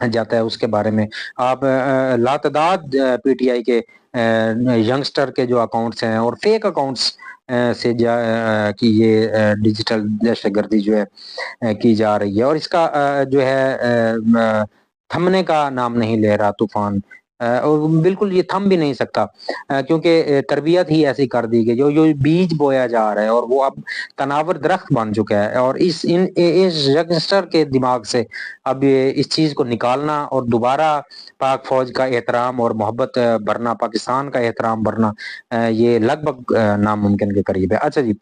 جاتا ہے اس کے بارے میں آپ لاتعداد پی ٹی آئی کے ینگسٹر کے جو اکاؤنٹس ہیں اور فیک اکاؤنٹس سے کہ یہ ڈیجیٹل دہشت گردی جو ہے کی جا رہی ہے، اور اس کا جو ہے تھمنے کا نام نہیں لے رہا طوفان، اور بالکل یہ تھم بھی نہیں سکتا، کیونکہ تربیت ہی ایسی کر دی گئی جو بیج بویا جا رہا ہے اور وہ اب تناور درخت بن چکا ہے، اور اس ینگسٹر کے دماغ سے اب اس چیز کو نکالنا اور دوبارہ پاک فوج کا احترام اور محبت بھرنا، پاکستان کا احترام بھرنا، یہ لگ بھگ ناممکن کے قریب ہے۔ اچھا جی،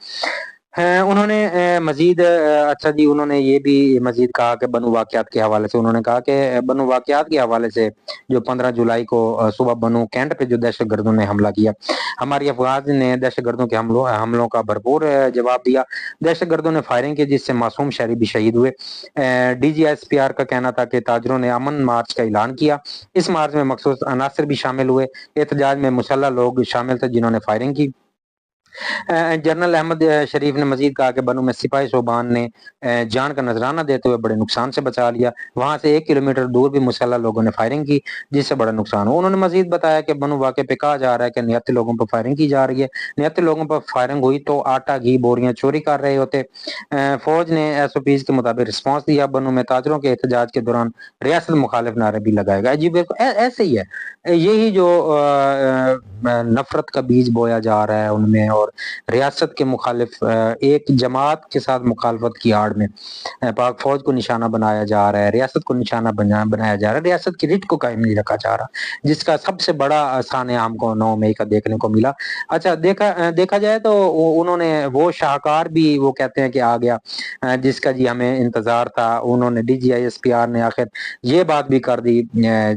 انہوں نے مزید اچھا جی انہوں نے یہ بھی مزید کہا کہ بنو واقعات کے حوالے سے، انہوں نے کہا کہ بنو واقعات کے حوالے سے جو 15 جولائی کو صبح بنو کینٹ پہ جو دہشت گردوں نے حملہ کیا، ہماری افغان نے دہشت گردوں کے حملوں کا بھرپور جواب دیا۔ دہشت گردوں نے فائرنگ کی جس سے معصوم شہری بھی شہید ہوئے۔ D G S P R کا کہنا تھا کہ تاجروں نے امن مارچ کا اعلان کیا، اس مارچ میں مخصوص عناصر بھی شامل ہوئے، احتجاج میں مسلح لوگ شامل تھے جنہوں نے فائرنگ کی۔ جنرل احمد شریف نے مزید کہا کہ بنو میں سپاہی صوبان نے جان کا نذرانہ دیتے ہوئے بڑے نقصان سے بچا لیا، وہاں سے 1 کلومیٹر دور بھی مسلح لوگوں نے فائرنگ کی جس سے بڑا نقصان ہو۔ انہوں نے مزید بتایا کہ بنو واقعے پہ کہا جا رہا ہے کہ نیتی لوگوں پر فائرنگ کی جا رہی ہے، نیتی لوگوں پر فائرنگ ہوئی تو آٹا گھی بوریاں چوری کر رہے ہوتے۔ فوج نے ایس او پیز کے مطابق رسپانس دیا، بنو میں تاجروں کے احتجاج کے دوران ریاست مخالف نعرے بھی لگائے گا۔ جی بالکل ایسے ہی ہے، یہی جو نفرت کا بیج بویا جا رہا ہے ان میں، اور ریاست کے مخالف ایک جماعت کے ساتھ مخالفت کی آڑ میں پاک فوج کو نشانہ بنایا جا رہا ہے، ریاست کو نشانہ بنایا جا رہا ہے، ریاست کی ریٹ کو قائم نہیں رکھا جا رہا، جس کا سب سے بڑا سانحہ ہم کو 9 مئی کا دیکھنے کو ملا۔ اچھا دیکھا جائے تو انہوں نے وہ شاہکار بھی وہ کہتے ہیں کہ آ گیا جس کا جی ہمیں انتظار تھا، انہوں نے D G I S P R نے آخر یہ بات بھی کر دی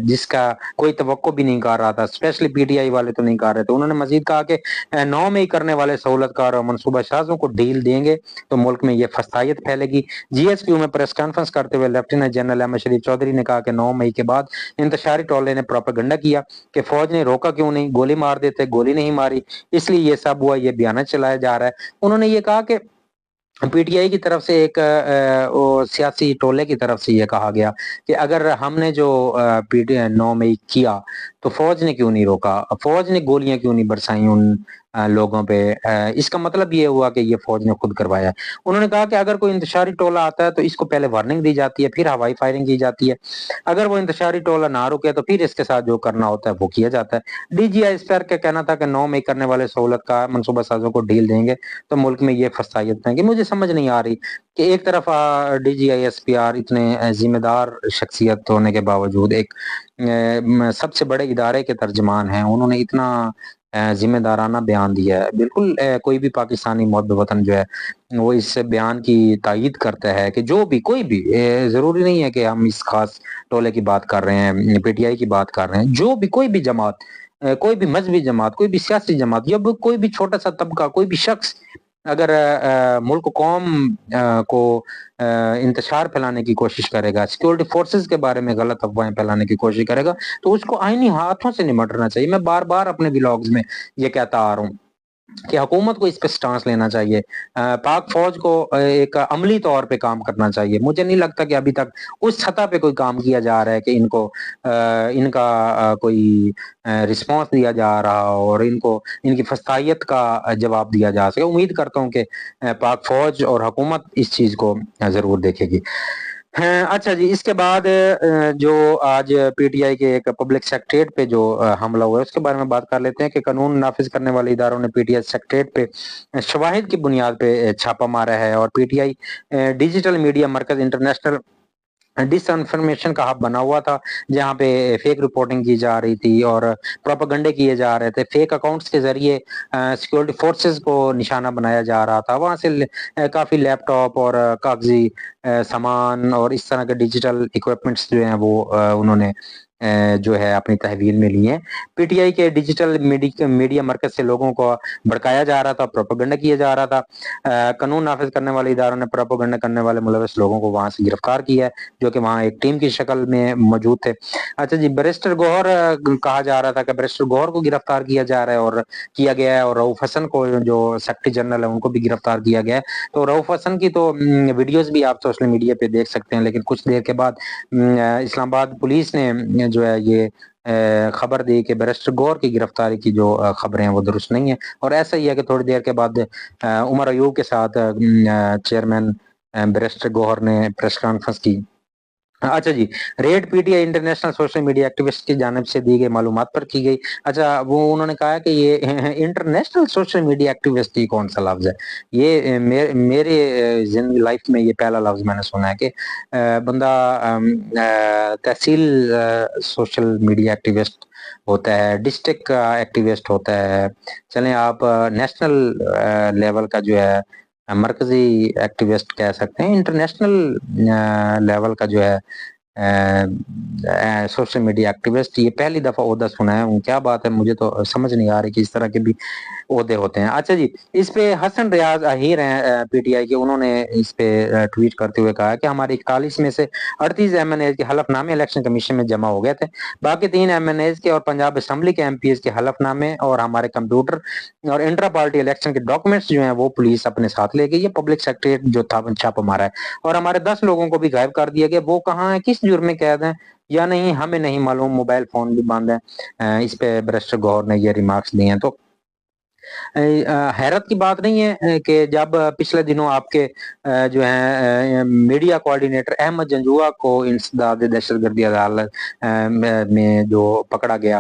جس کا کوئی توقع بھی نہیں کر رہا تھا، اسپیشلی پی ٹی آئی والے تو نہیں کر رہے تھے۔ انہوں نے مزید کہا کہ 9 مئی کرنے والے سہولت کار اور منصوبہ سازوں کو ڈھیل دیں گے تو ملک میں یہ فسادیت پھیلے گی۔ جی ایس کیو میں پریس کانفرنس کرتے ہوئے لیفٹیننٹ جنرل احمد شریف چودھری نے کہا کہ 9 مئی کے بعد انتشاری ٹولے نے پروپیگنڈا کیا کہ فوج نے روکا کیوں نہیں، گولی مار دیتے، گولی نہیں ماری، اس لیے یہ سب ہوا، یہ بیانات چلایا جا رہا ہے۔ انہوں نے یہ کہا کہ پی ٹی آئی کی طرف سے ایک سیاسی ٹولے کی طرف سے یہ کہا گیا کہ اگر ہم نے جو 9 مئی کیا تو فوج نے کیوں نہیں روکا، فوج نے گولیاں کیوں نہیں برسائیں ان لوگوں پہ، اس کا مطلب یہ ہوا کہ یہ فوج نے خود کروایا۔ انہوں نے کہا کہ اگر کوئی انتشاری ٹولہ آتا ہے تو اس کو پہلے وارننگ دی جاتی ہے، پھر ہوائی فائرنگ کی جاتی ہے، اگر وہ انتشاری ٹولہ نہ رکے تو پھر اس کے ساتھ جو کرنا ہوتا ہے وہ کیا جاتا ہے۔ D G I S P R کا کہنا تھا کہ 9 مئی کرنے والے سہولت کا منصوبہ سازوں کو ڈھیل دیں گے تو ملک میں یہ فسادیت پھیلے گی۔ مجھے سمجھ نہیں آ رہی کہ ایک طرف D G I S P R اتنے ذمہ دار شخصیت ہونے کے باوجود ایک سب سے بڑے ادارے کے ترجمان ہیں، انہوں نے اتنا ذمہ دارانہ بیان دیا ہے۔ بالکل کوئی بھی پاکستانی محب وطن جو ہے وہ اس بیان کی تائید کرتا ہے کہ جو بھی کوئی بھی، ضروری نہیں ہے کہ ہم اس خاص ٹولے کی بات کر رہے ہیں، پی ٹی آئی کی بات کر رہے ہیں، جو بھی کوئی بھی جماعت، کوئی بھی مذہبی جماعت، کوئی بھی سیاسی جماعت، یا کوئی بھی چھوٹا سا طبقہ، کوئی بھی شخص اگر ملک قوم کو انتشار پھیلانے کی کوشش کرے گا، سیکورٹی فورسز کے بارے میں غلط افواہیں پھیلانے کی کوشش کرے گا تو اس کو آئینی ہاتھوں سے نمٹنا چاہیے۔ میں بار بار اپنے ولاگز میں یہ کہتا آ رہا ہوں کہ حکومت کو اس پہ سٹانس لینا چاہیے، پاک فوج کو ایک عملی طور پہ کام کرنا چاہیے۔ مجھے نہیں لگتا کہ ابھی تک اس سطح پہ کوئی کام کیا جا رہا ہے کہ ان کا کوئی رسپانس دیا جا رہا اور ان کی فسادیت کا جواب دیا جا سکے۔ امید کرتا ہوں کہ پاک فوج اور حکومت اس چیز کو ضرور دیکھے گی۔ اچھا جی، اس کے بعد جو آج پی ٹی آئی کے ایک پبلک سیکریٹریٹ پہ جو حملہ ہوا ہے اس کے بارے میں بات کر لیتے ہیں کہ قانون نافذ کرنے والے اداروں نے پی ٹی آئی سیکریٹریٹ پہ شواہد کی بنیاد پہ چھاپا مارا ہے، اور پی ٹی آئی ڈیجیٹل میڈیا مرکز انٹرنیشنل ڈس انفارمیشن کا ہب بنا ہوا تھا جہاں پہ فیک رپورٹنگ کی جا رہی تھی اور پروپیگنڈے کیے جا رہے تھے، فیک اکاؤنٹس کے ذریعے سیکورٹی فورسز کو نشانہ بنایا جا رہا تھا، وہاں سے کافی لیپ ٹاپ اور کاغذی سامان اور اس طرح کے ڈیجیٹل اکوپمنٹس جو ہیں وہ انہوں نے جو ہے اپنی تحویل میں لی ہیں۔ پی ٹی آئی کے ڈیجیٹل میڈیا مرکز سے لوگوں کو بھڑکایا جا رہا تھا، پروپیگنڈا کیا جا رہا تھا۔ قانون نافذ کرنے والے اداروں نے پروپیگنڈا کرنے والے ملوث لوگوں کو وہاں سے گرفتار کیا ہے، جو کہ وہاں ایک ٹیم کی شکل میں موجود تھے۔ اچھا جی، بیرسٹر گوہر کہا جا رہا تھا کہ بیرسٹر گوہر کو گرفتار کیا جا رہا ہے اور کیا گیا ہے، اور رؤف حسن کو جو سیکرٹری جنرل ہے ان کو بھی گرفتار کیا گیا ہے۔ تو رؤف حسن کی تو ویڈیوز بھی آپ سوشل میڈیا پہ دیکھ سکتے ہیں، لیکن کچھ دیر کے بعد اسلام آباد پولیس نے جو ہے یہ خبر دی کہ بیرسٹر گوہر کی گرفتاری کی جو خبریں ہیں وہ درست نہیں ہیں، اور ایسا ہی ہے کہ تھوڑی دیر کے بعد عمر ایوب کے ساتھ چیئرمین بیرسٹر گوہر نے پریس کانفرنس کی۔ اچھا جی، red P T I international social media activist کی جانب سے دی گئی معلومات پر کی گئی۔ اچھا، وہ انہوں نے کہا کہ یہ انٹرنیشنل سوشل میڈیا ایکٹیوسٹ ہی کون سا لفظ ہے؟ یہ میرے زندگی لائف میں یہ پہلا لفظ میں نے سنا ہے کہ بندہ تحصیل سوشل میڈیا ایکٹیوسٹ ہوتا ہے، ڈسٹرکٹ ایکٹیوسٹ ہوتا ہے، چلیں آپ نیشنل لیول کا جو ہے مرکزی ایکٹیوسٹ کہہ سکتے ہیں، انٹرنیشنل لیول کا جو ہے سوشل میڈیا ایکٹیوسٹ، یہ پہلی دفعہ عہدہ سنا ہے۔ کیا بات ہے، مجھے تو سمجھ نہیں آ رہی کہ اس طرح کے بھی عہدے ہوتے ہیں۔ اچھا جی، اس پہ حسن ریاض اہیر ہیں پی ٹی آئی کے، انہوں نے اس پہ ٹویٹ کرتے ہوئے کہا کہ ہمارے 41 میں سے 38 ایم این ایز کے حلف نامے الیکشن کمیشن میں جمع ہو گئے تھے، باقی 3 ایم این ایز کے اور پنجاب اسمبلی کے ایم پی ایز کے حلف نامے اور ہمارے کمپیوٹر اور انٹرا پارٹی الیکشن کے ڈاکومنٹس جو ہیں وہ پولیس اپنے ساتھ لے گئی ہے۔ پبلک سیکریٹریٹ جو تھا چھاپا مارا ہے، اور ہمارے 10 لوگوں کو بھی غائب کر دیا گیا، وہ کہاں ہیں، کس جرم میں قید ہیں یا نہیں ہمیں نہیں معلوم، موبائل فون بھی بند ہیں۔ اس پہ بیرسٹر گوہر نے یہ ریمارکس دیے ہیں۔ تو حیرت کی بات نہیں ہے کہ جب پچھلے دنوں آپ کے جو ہیں میڈیا کوارڈینیٹر احمد جنجوعہ کو انسداد دہشت گردی عدالت میں جو پکڑا گیا،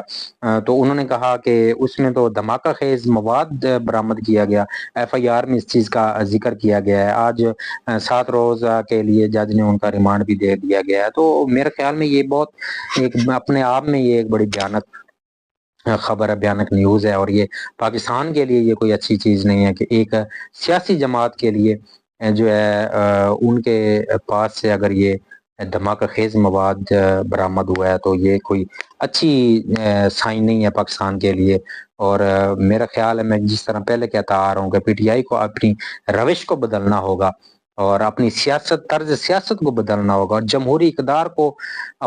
تو انہوں نے کہا کہ اس میں تو دھماکہ خیز مواد برآمد کیا گیا، ایف آئی آر میں اس چیز کا ذکر کیا گیا ہے۔ آج 7 روز کے لیے جج نے ان کا ریمانڈ بھی دے دیا گیا ہے۔ تو میرے خیال میں یہ بہت ایک اپنے آپ میں یہ ایک بڑی بھیانک خبر ہے، بھیانک نیوز ہے، اور یہ پاکستان کے لیے یہ کوئی اچھی چیز نہیں ہے کہ ایک سیاسی جماعت کے لیے جو ہے ان کے پاس سے اگر یہ دھماکہ خیز مواد برآمد ہوا ہے تو یہ کوئی اچھی سائن نہیں ہے پاکستان کے لیے۔ اور میرا خیال ہے، میں جس طرح پہلے کہتا آ رہا ہوں کہ پی ٹی آئی کو اپنی روش کو بدلنا ہوگا اور اپنی طرز سیاست کو بدلنا ہوگا، اور جمہوری اقدار کو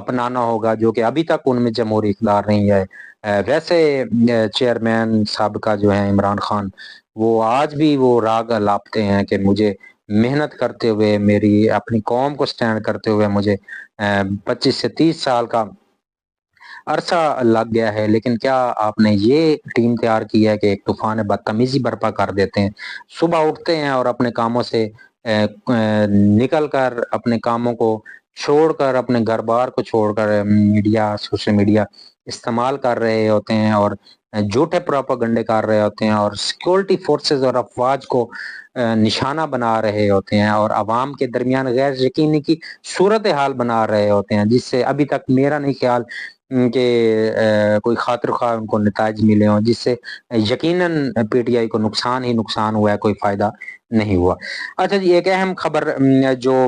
اپنانا ہوگا، جو کہ ابھی تک ان میں جمہوری اقدار نہیں ہے۔ ویسے چیئرمین سابقہ جو ہیں عمران خان، وہ آج بھی وہ راگ لاپتے ہیں کہ مجھے محنت کرتے ہوئے، میری اپنی قوم کو سٹینڈ کرتے ہوئے مجھے 25 سے 30 سال کا عرصہ لگ گیا ہے، لیکن کیا آپ نے یہ ٹیم تیار کی ہے کہ ایک طوفان بدتمیزی برپا کر دیتے ہیں، صبح اٹھتے ہیں اور اپنے کاموں سے نکل کر، اپنے کاموں کو چھوڑ کر، اپنے گھر بار کو چھوڑ کر میڈیا، سوشل میڈیا استعمال کر رہے ہوتے ہیں اور جھوٹے پروپیگنڈے کر رہے ہوتے ہیں، اور سیکورٹی فورسز اور افواج کو نشانہ بنا رہے ہوتے ہیں، اور عوام کے درمیان غیر یقینی کی صورتحال بنا رہے ہوتے ہیں، جس سے ابھی تک میرا نہیں خیال کہ کوئی خاطر خواہ ان کو نتائج ملے ہوں، جس سے یقیناً پی ٹی آئی کو نقصان ہی نقصان ہوا ہے، کوئی فائدہ نہیں ہوا۔ اچھا جی، ایک اہم خبر جو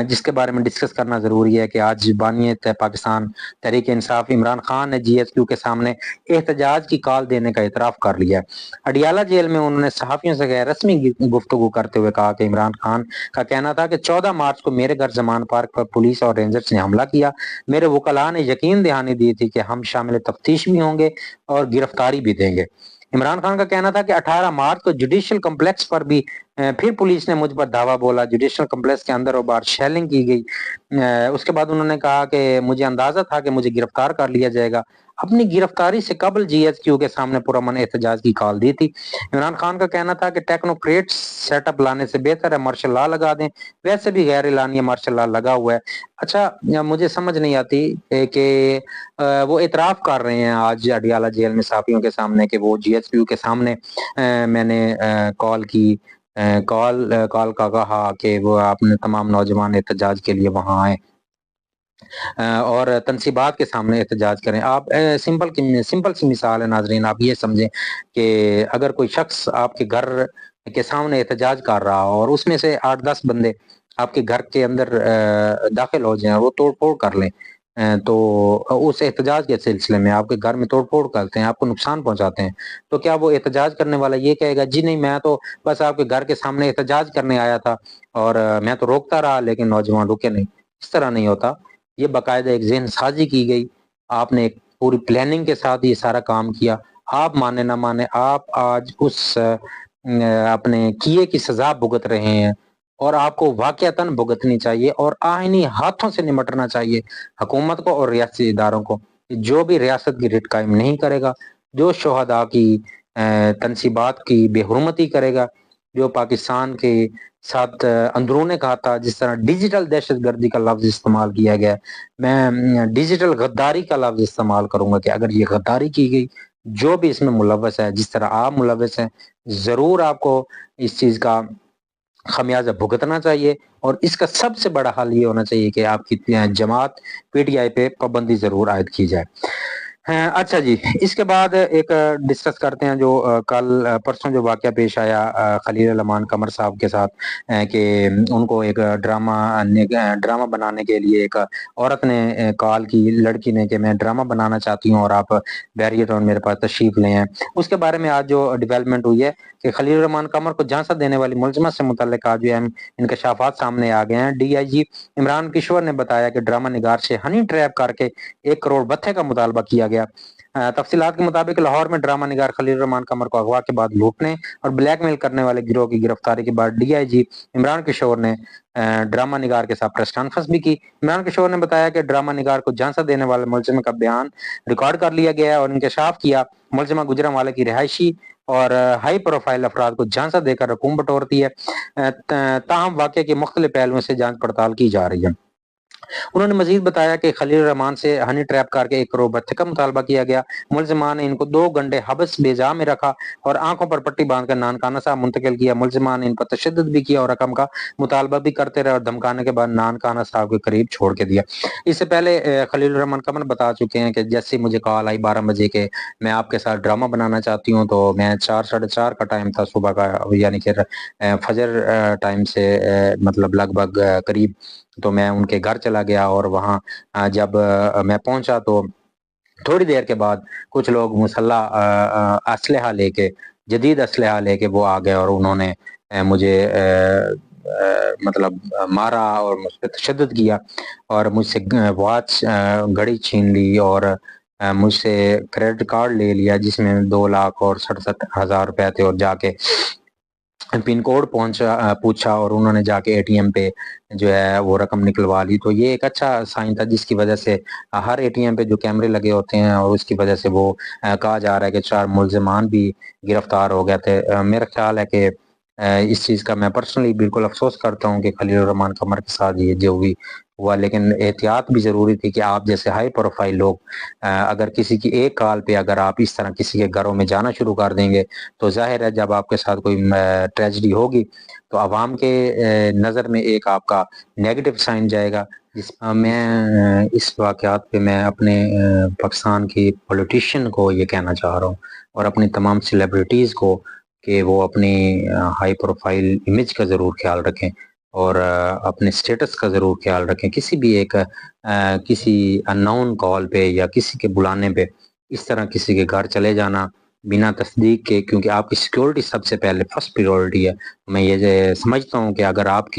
جس کے بارے میں ڈسکس کرنا ضروری ہے کہ آج بانیت پاکستان تحریک انصاف عمران خان نے جی ایس کیو کے سامنے احتجاج کی کال دینے کا اعتراف کر لیا۔ اڈیالہ جیل میں انہوں نے صحافیوں سے غیر رسمی گفتگو کرتے ہوئے کہا کہ عمران خان کا کہنا تھا کہ 14 مارچ کو میرے گھر زمان پارک پر پولیس اور رینجرز نے حملہ کیا، میرے وکلاء نے یقین دہانی دی تھی کہ ہم شامل تفتیش بھی ہوں گے اور گرفتاری بھی دیں گے۔ عمران خان کا کہنا تھا کہ 18 مارچ کو جوڈیشل کمپلیکس پر بھی پھر پولیس نے مجھ پر دھاوا بولا، جوڈیشل کمپلیکس کے اندر و باہر شیلنگ کی گئی۔ اس کے بعد انہوں نے کہا کہ مجھے اندازہ تھا کہ مجھے گرفتار کر لیا جائے گا، اپنی گرفتاری سے قبل جی ایس کیو کے سامنے پرامن احتجاج کی کال دی تھی۔ عمران خان کا کہنا تھا کہ ٹیکنوکریٹ سیٹ اپ لانے سے بہتر ہے مارشل لا لگا دیں، ویسے بھی غیر اعلانیہ مارشل لا لگا ہوا ہے۔ اچھا، مجھے سمجھ نہیں آتی کہ وہ اعتراف کر رہے ہیں آج اڈیالہ جیل میں صحافیوں کے سامنے کہ وہ جی ایس کیو کے سامنے میں نے کال کی، کال کا کہا کہ وہ اپنے تمام نوجوان احتجاج کے لیے وہاں آئیں اور تنصیبات کے سامنے احتجاج کریں۔ آپ سمپل سی مثال ہے ناظرین، آپ یہ سمجھیں کہ اگر کوئی شخص آپ کے گھر کے سامنے احتجاج کر رہا ہو اور اس میں سے 8-10 بندے آپ کے گھر کے اندر داخل ہو جائیں، وہ توڑ پھوڑ کر لیں، تو اس احتجاج کے سلسلے میں آپ کے گھر میں توڑ پھوڑ کرتے ہیں، آپ کو نقصان پہنچاتے ہیں، تو کیا وہ احتجاج کرنے والا یہ کہے گا جی نہیں میں تو بس آپ کے گھر کے سامنے احتجاج کرنے آیا تھا اور میں تو روکتا رہا لیکن نوجوان رکے نہیں؟ اس طرح نہیں ہوتا. یہ باقاعدہ ایک ذہن سازی کی گئی، آپ نے ایک پوری پلاننگ کے ساتھ یہ سارا کام کیا. آپ مانے نہ مانے آپ آج اس اپنے کیے کی سزا بھگت رہے ہیں، اور آپ کو واقعتاً بھگتنی چاہیے اور آئینی ہاتھوں سے نمٹنا چاہیے حکومت کو اور ریاستی اداروں کو. جو بھی ریاست کی ریٹ قائم نہیں کرے گا، جو شہداء کی تنصیبات کی بے حرمتی کرے گا، جو پاکستان کے ساتھ اندرون کہا جس طرح ڈیجیٹل دہشت گردی کا لفظ استعمال کیا گیا، میں ڈیجیٹل غداری کا لفظ استعمال کروں گا کہ اگر یہ غداری کی گئی، جو بھی اس میں ملوث ہے، جس طرح آپ ملوث ہیں، ضرور آپ کو اس چیز کا خمیازہ بھگتنا چاہیے. اور اس کا سب سے بڑا حل یہ ہونا چاہیے کہ آپ کی جماعت پی ٹی آئی پہ پابندی ضرور عائد کی جائے. اچھا جی، اس کے بعد ایک ڈسکس کرتے ہیں جو کل پرسوں جو واقعہ پیش آیا خلیل الرحمان قمر صاحب کے ساتھ، کہ ان کو ایک ڈرامہ بنانے کے لیے ایک عورت نے کال کی لڑکی نے کہ میں ڈرامہ بنانا چاہتی ہوں اور آپ بیریٹ اور میرے پاس تشریف لے ہیں. اس کے بارے میں آج جو ڈیولپمنٹ ہوئی ہے کہ خلیل الرحمان قمر کو جھانسا دینے والی ملزمہ سے متعلق آج جو انکشافات سامنے آ گئے ہیں. ڈی آئی جی عمران کشور نے بتایا کہ ڈرامہ نگار سے ہنی ٹریپ کر کے 1 کروڑ بتھے کا مطالبہ کیا گیا. تفصیلات کے مطابق لاہور میں ڈرامہ نگار خلیل الرحمان قمر کو اغوا کے بعد لوٹنے اور بلیک میل کرنے والے گروہ کی گرفتاری کے بعد ڈی آئی جی عمران کشور نے ڈرامہ نگار کے ساتھ پریس کانفرنس بھی کی. عمران کشور نے بتایا کہ ڈرامہ نگار کو جھانسا دینے والے ملزمہ کا بیان ریکارڈ کر لیا گیا ہے اور انکشاف کیا. ملزمہ گجرانوالے کی رہائشی اور ہائی پروفائل افراد کو جھانسا دے کر رقوم بٹورتی ہے. تاہم واقعے کے مختلف پہلوؤں سے جانچ پڑتال کی جا رہی ہے. انہوں نے مزید بتایا کہ خلیل الرحمان سے ہنی ٹریپ کر کے 1 کروڑ بتھے کا مطالبہ کیا گیا. ملزمان نے ان کو 2 گھنٹے حبس بیجا میں رکھا اور آنکھوں پر پٹی باندھ کر نانکانہ صاحب منتقل کیا. ملزمان نے ان پر تشدد بھی کیا اور رقم کا مطالبہ بھی کرتے رہے اور دھمکانے کے بعد نانکانہ صاحب کے قریب چھوڑ کے دیا. اس سے پہلے خلیل الرحمان قمر بتا چکے ہیں کہ جیسے مجھے کال آئی 12 بجے کے میں آپ کے ساتھ ڈرامہ بنانا چاہتی ہوں، تو میں 4 ساڑھے 4 کا ٹائم تھا صبح کا، یعنی کہ فجر ٹائم سے مطلب لگ بھگ قریب، تو میں ان کے گھر چلا گیا اور وہاں جب میں پہنچا تو تھوڑی دیر کے بعد کچھ لوگ مسلح اسلحہ لے کے، جدید اسلحہ لے کے وہ آ گئے اور انہوں نے مجھے مطلب مارا اور مجھ پہ تشدد کیا اور مجھ سے واچ گھڑی چھین لی اور مجھ سے کریڈٹ کارڈ لے لیا جس میں 2,67,000 روپے تھے، اور جا کے پن کوڈ پوچھا اور انہوں نے جا کے اے ٹی ایم پہ جو ہے وہ رقم نکلوا لی. تو یہ ایک اچھا سائن تھا جس کی وجہ سے ہر اے ٹی ایم پہ جو کیمرے لگے ہوتے ہیں اور اس کی وجہ سے وہ کہا جا رہا ہے کہ 4 ملزمان بھی گرفتار ہو گئے تھے. میرا خیال ہے کہ اس چیز کا میں پرسنلی بالکل افسوس کرتا ہوں کہ خلیل الرحمان قمر کے ساتھ یہ جو بھی ہوا، لیکن احتیاط بھی ضروری تھی کہ آپ جیسے ہائی پروفائل لوگ اگر کسی کی ایک کال پہ اگر آپ اس طرح کسی کے گھروں میں جانا شروع کر دیں گے تو ظاہر ہے جب آپ کے ساتھ کوئی ٹریجڈی ہوگی تو عوام کے نظر میں ایک آپ کا نیگیٹو سائن جائے گا. میں اس واقعات پہ میں اپنے پاکستان کی پولیٹیشین کو یہ کہنا چاہ رہا ہوں اور اپنی تمام سیلیبریٹیز کو کہ وہ اپنی ہائی پروفائل امیج کا ضرور خیال رکھیں اور اپنے سٹیٹس کا ضرور خیال رکھیں. کسی بھی ایک کسی ان نون کال پہ یا کسی کے بلانے پہ اس طرح کسی کے گھر چلے جانا بنا تصدیق کے، کیونکہ آپ کی سیکیورٹی سب سے پہلے فرسٹ پریورٹی ہے. میں یہ سمجھتا ہوں کہ اگر آپ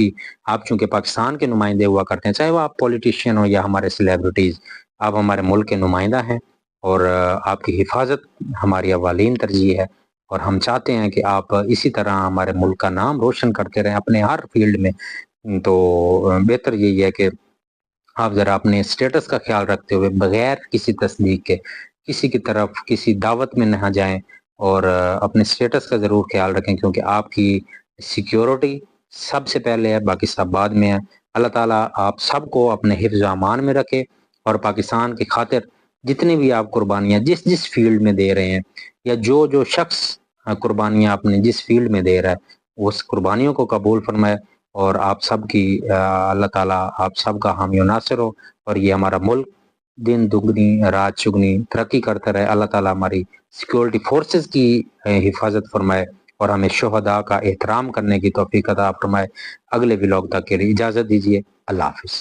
چونکہ پاکستان کے نمائندے ہوا کرتے ہیں، چاہے وہ آپ پولیٹیشین ہو یا ہمارے سیلیبریٹیز، آپ ہمارے ملک کے نمائندہ ہیں اور آپ کی حفاظت ہماری اولین ترجیح ہے اور ہم چاہتے ہیں کہ آپ اسی طرح ہمارے ملک کا نام روشن کرتے رہیں اپنے ہر فیلڈ میں. تو بہتر یہی ہے کہ آپ ذرا اپنے سٹیٹس کا خیال رکھتے ہوئے بغیر کسی تصدیق کے کسی کی طرف کسی دعوت میں نہ جائیں اور اپنے سٹیٹس کا ضرور خیال رکھیں، کیونکہ آپ کی سیکیورٹی سب سے پہلے ہے، باقی سب بعد میں ہے. اللہ تعالیٰ آپ سب کو اپنے حفظ و امان میں رکھے اور پاکستان کی خاطر جتنی بھی آپ قربانیاں جس فیلڈ میں دے رہے ہیں یا جو شخص قربانیاں اپنے جس فیلڈ میں دے رہا ہے اس قربانیوں کو قبول فرمائے اور آپ سب کی اللہ تعالیٰ آپ سب کا حامی و ناصر ہو اور یہ ہمارا ملک دن دگنی رات چگنی ترقی کرتا رہے. اللہ تعالیٰ ہماری سیکیورٹی فورسز کی حفاظت فرمائے اور ہمیں شہداء کا احترام کرنے کی توفیق عطا فرمائے. اگلے ولاگ تک کے لیے اجازت دیجیے. اللہ حافظ.